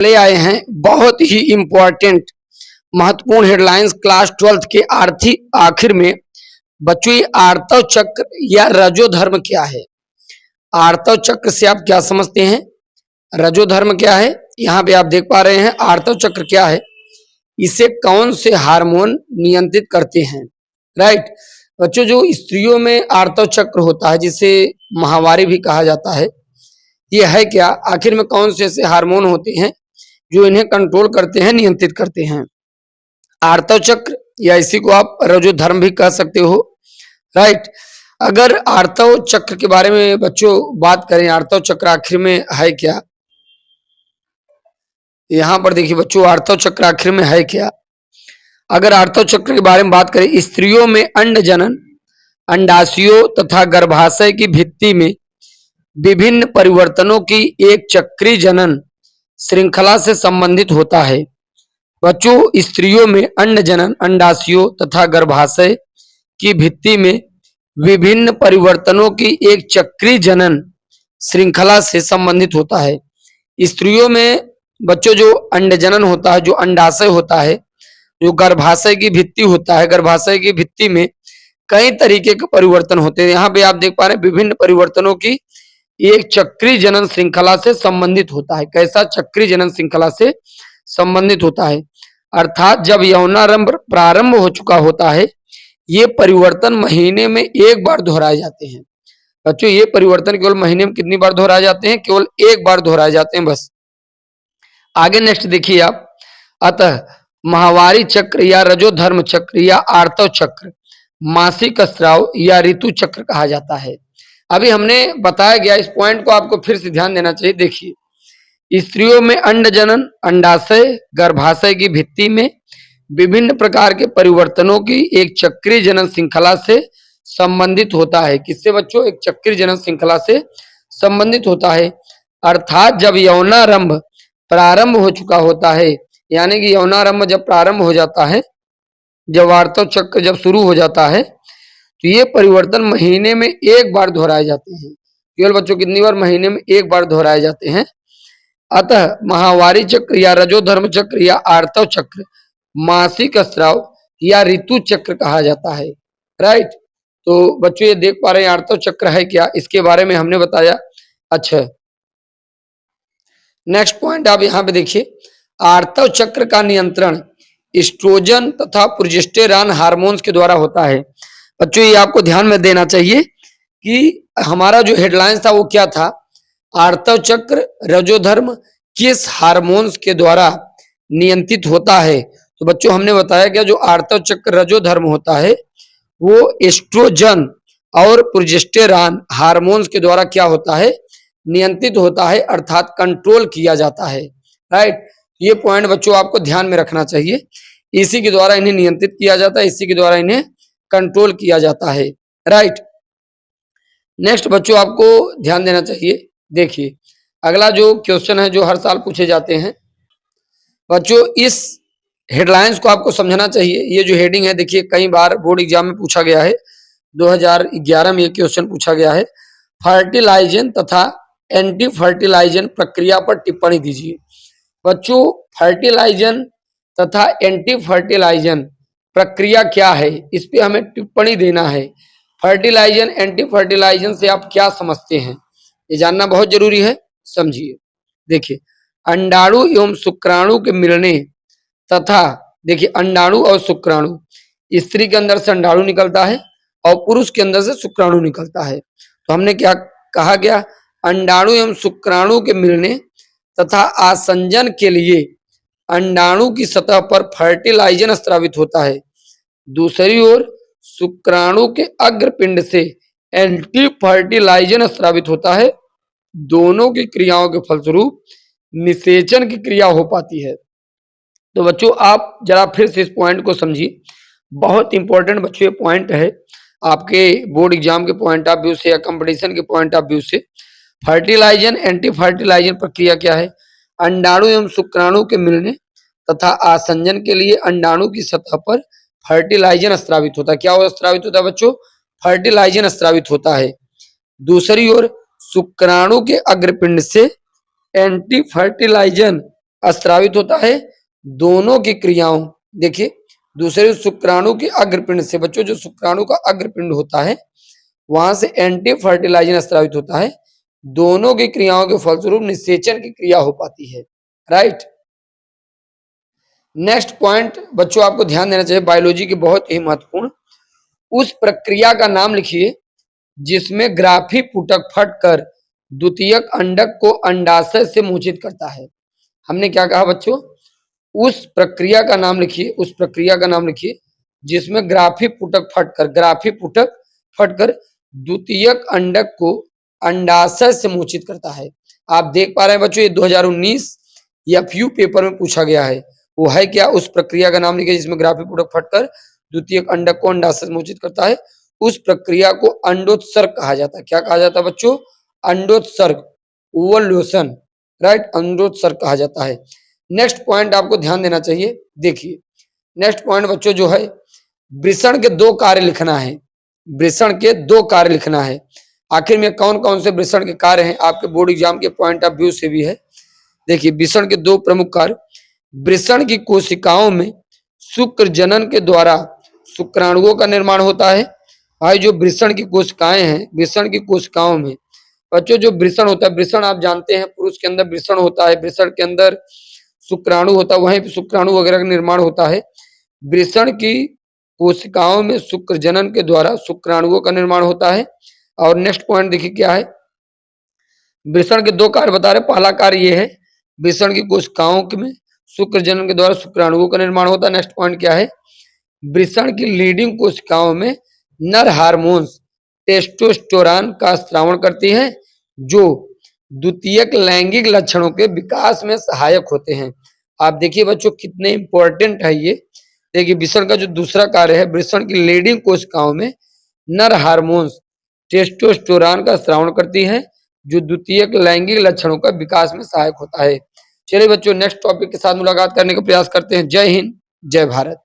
ले आए हैं बहुत ही इंपॉर्टेंट महत्वपूर्ण हेडलाइंस क्लास 12th के आखिर में। बच्चों ये आर्तव चक्र या रजो धर्म क्या है? आर्तव चक्र से आप क्या समझते हैं? रजो धर्म क्या है? यहाँ पे आप देख पा रहे हैं आर्तव चक्र क्या है। इसे कौन से हार्मोन नियंत्रित करते हैं? राइट बच्चों, जो स्त्रियों में आर्तव चक्र होता है जिसे माहवारी भी कहा जाता है, ये है क्या? आखिर में कौन से ऐसे हार्मोन होते हैं जो इन्हें कंट्रोल करते हैं, नियंत्रित करते हैं? आर्तव चक्र या इसी को आप रजो धर्म भी कह सकते हो। राइट, अगर आर्तव चक्र के बारे में बच्चों बात करें, आर्तव चक्र आखिर में है क्या? यहाँ पर देखिए बच्चों, आर्तव चक्र आखिर में है क्या? अगर आर्तव चक्र के बारे में बात करें, स्त्रियों में अंड जनन, अंडाशयों तथा गर्भाशय की भित्ति में विभिन्न परिवर्तनों की एक चक्रीय जनन श्रृंखला से संबंधित होता है। बच्चों, स्त्रियों में अंड जनन, अंडाशयों तथा गर्भाशय की भित्ति में विभिन्न परिवर्तनों की एक चक्रीय जनन श्रृंखला से संबंधित होता है। स्त्रियों में बच्चों जो अंड जनन होता है, जो अंडाशय होता है, जो गर्भाशय की भित्ति होता है, गर्भाशय की भित्ति में कई तरीके के परिवर्तन होते हैं। यहाँ पे आप देख पा रहे हैं विभिन्न परिवर्तनों की एक चक्रीय जनन श्रृंखला से संबंधित होता है। कैसा? चक्रीय जनन श्रृंखला से संबंधित होता है। अर्थात जब यौनारंभ प्रारंभ हो चुका होता है, ये परिवर्तन महीने में एक बार दोहराए जाते हैं। बच्चों, ये परिवर्तन केवल महीने में कितनी बार दोहराए जाते हैं? केवल एक बार दोहराए जाते हैं बस। आगे नेक्स्ट देखिए आप। अतः माहवारी चक्र या रजो धर्म चक्र या आर्तव चक्र मासिक स्राव या ऋतु चक्र कहा जाता है। अभी हमने बताया गया, इस पॉइंट को आपको फिर से ध्यान देना चाहिए। देखिए, स्त्रियों में अंड जनन, अंडाशय, गर्भाशय की भित्ति में विभिन्न प्रकार के परिवर्तनों की एक चक्रीय जनन श्रृंखला से संबंधित होता है। किससे बच्चों? एक चक्रीय जनन श्रृंखला से संबंधित होता है। अर्थात जब यौनारंभ प्रारंभ हो चुका होता है, यानी कि यौनारंभ जब प्रारंभ हो जाता है, जब आर्तव चक्र जब शुरू हो जाता है, तो ये परिवर्तन महीने में एक बार दोहराए जाते हैं। केवल बच्चों कितनी बार? महीने में एक बार दोहराए जाते हैं। अतः माहवारी चक्र या रजो धर्म चक्र या आर्तव चक्र मासिक स्राव या ऋतु चक्र कहा जाता है। राइट, तो बच्चों ये देख पा रहे हैं आर्तव चक्र है क्या, इसके बारे में हमने बताया। अच्छा, नेक्स्ट पॉइंट आप यहाँ पे देखिए। आर्तव चक्र का नियंत्रण एस्ट्रोजन तथा प्रोजेस्टेरॉन हार्मोन्स के द्वारा होता है। बच्चों, ये आपको ध्यान में देना चाहिए कि हमारा जो हेडलाइंस था वो क्या था? आर्तव चक्र रजो धर्म किस हार्मोन्स के द्वारा नियंत्रित होता है? तो बच्चों हमने बताया कि जो आर्तव चक्र रजो धर्म होता है वो एस्ट्रोजन और प्रोजेस्टेरॉन हार्मोन्स के द्वारा क्या होता है? नियंत्रित होता है, अर्थात कंट्रोल किया जाता है। राइट, ये पॉइंट बच्चों आपको ध्यान में रखना चाहिए। इसी के द्वारा इन्हें नियंत्रित किया जाता है, इसी के द्वारा इन्हें कंट्रोल किया जाता है। राइट, नेक्स्ट बच्चों आपको ध्यान देना चाहिए। देखिए, अगला जो क्वेश्चन है जो हर साल पूछे जाते हैं बच्चों, इस हेडलाइंस को आपको समझना चाहिए। ये जो हेडिंग है देखिए, कई बार बोर्ड एग्जाम में पूछा गया है। 2011 में ये क्वेश्चन पूछा गया है। फर्टिलाइजन तथा एंटी फर्टिलाइजन प्रक्रिया पर टिप्पणी दीजिए। बच्चों, फर्टिलाइजन तथा एंटी फर्टिलाइजन प्रक्रिया क्या है, इस पे हमें टिप्पणी देना है। फर्टिलाइजन, एंटी फर्टिलाइजन से आप क्या समझते हैं, ये जानना बहुत जरूरी है। समझिए, देखिए, अंडाणु एवं शुक्राणु के मिलने तथा देखिए अंडाणु और शुक्राणु, स्त्री के अंदर से अंडाणु निकलता है और पुरुष के अंदर से शुक्राणु निकलता है। तो हमने क्या कहा गया? अंडाणु एवं शुक्राणु के मिलने तथा आसंजन के लिए अंडाणु की सतह पर फर्टिलाइजन स्रावित होता है। दूसरी ओर शुक्राणु के अग्रपिंड से एंटी फर्टिलाइजन स्रावित होता है। दोनों की क्रियाओं के फलस्वरूप निषेचन की क्रिया हो पाती है। तो बच्चों आप जरा फिर से इस पॉइंट को समझिए, बहुत इंपॉर्टेंट बच्चों ये पॉइंट है आपके बोर्ड एग्जाम के पॉइंट ऑफ व्यू से या कंपटीशन के पॉइंट ऑफ व्यू से। फर्टिलाइजन एंटी फर्टिलाइजन प्रक्रिया क्या है? अंडाणु एवं शुक्राणु के मिलने तथा आसंजन के लिए अंडाणु की सतह पर फर्टिलाइजन स्रावित होता है। क्या स्रावित होता है बच्चों? फर्टिलाइजन स्रावित होता है। दूसरी ओर शुक्राणु के अग्रपिंड से एंटी फर्टिलाइजन स्रावित होता है दोनों की क्रियाओं, देखिए दूसरे शुक्राणु के अग्रपिंड से, बच्चों जो शुक्राणु का अग्रपिंड होता है वहां से एंटी फर्टिलाइजन स्रावित होता है, दोनों की क्रियाओं के फलस्वरूप निषेचन की क्रिया हो पाती है। राइट। नेक्स्ट पॉइंट बच्चों आपको ध्यान देना चाहिए, बायोलॉजी की बहुत ही महत्वपूर्ण, उस प्रक्रिया का नाम लिखिए जिसमें ग्राफी पुटक फटकर द्वितीयक अंडक को अंडाशय से मोचित करता है। हमने क्या कहा बच्चों, उस प्रक्रिया का नाम लिखिए, उस प्रक्रिया का नाम लिखिए जिसमें ग्राफी पुटक फटकर द्वितीयक अंडक को अंडाशय से मोचित करता है। आप देख पा रहे हैं बच्चों, ये 2019 या फ्यू पेपर में पूछा गया है। वो है क्या, उस प्रक्रिया का नाम लिखिए जिसमें ग्राफी पुटक फटकर द्वितीयक अंडक को अंडाशय से मोचित करता है। उस प्रक्रिया को अंडोत्सर्ग कहा जाता है। क्या कहा जाता है बच्चों, अंडोत्सर्ग, ओवल्यूशन। राइट, अंडोत्सर्ग कहा जाता है। नेक्स्ट पॉइंट आपको ध्यान देना चाहिए, देखिए नेक्स्ट पॉइंट बच्चों जो है, वृषण के दो कार्य लिखना है, वृषण के दो कार्य लिखना है। आखिर में कौन कौन से वृषण के कार्य हैं, आपके बोर्ड एग्जाम के पॉइंट ऑफ व्यू से भी है। देखिए वृषण के दो प्रमुख कार्य, वृषण की कोशिकाओं में शुक्र जनन के द्वारा शुक्राणुओं का निर्माण होता है। भाई जो वृषण की कोशिकाएं हैं, वृषण की कोशिकाओं में बच्चों जो वृषण होता है, वृषण आप जानते हैं पुरुष के अंदर वृषण होता है, वृषण के अंदर शुक्राणु होता है, वहीं पे शुक्राणु वगैरह का निर्माण होता है। वृषण की कोशिकाओं में शुक्र जनन के द्वारा शुक्राणुओं का निर्माण होता है। और नेक्स्ट पॉइंट देखिए क्या है, वृषण के दो कार्य बता रहे, पहला कार्य ये है वृषण की कोशिकाओं में शुक्र जनन के द्वारा शुक्राणुओं का निर्माण होता है। नेक्स्ट पॉइंट क्या है, वृषण की लीडिंग कोशिकाओं में नर हार्मोन्स टेस्टोस्टेरोन का स्रावण करती हैं जो द्वितीयक लैंगिक लक्षणों के विकास में सहायक होते हैं। आप देखिए बच्चों कितने इंपॉर्टेंट है ये। देखिए वृषण का जो दूसरा कार्य है, वृषण की लीडिंग कोशिकाओं में नर हार्मोन्स टेस्टोस्टेरोन का स्रावण करती हैं जो द्वितीयक लैंगिक लक्षणों का विकास में सहायक होता है। चलिए बच्चों नेक्स्ट टॉपिक के साथ मुलाकात करने का प्रयास करते हैं। जय हिंद, जय भारत।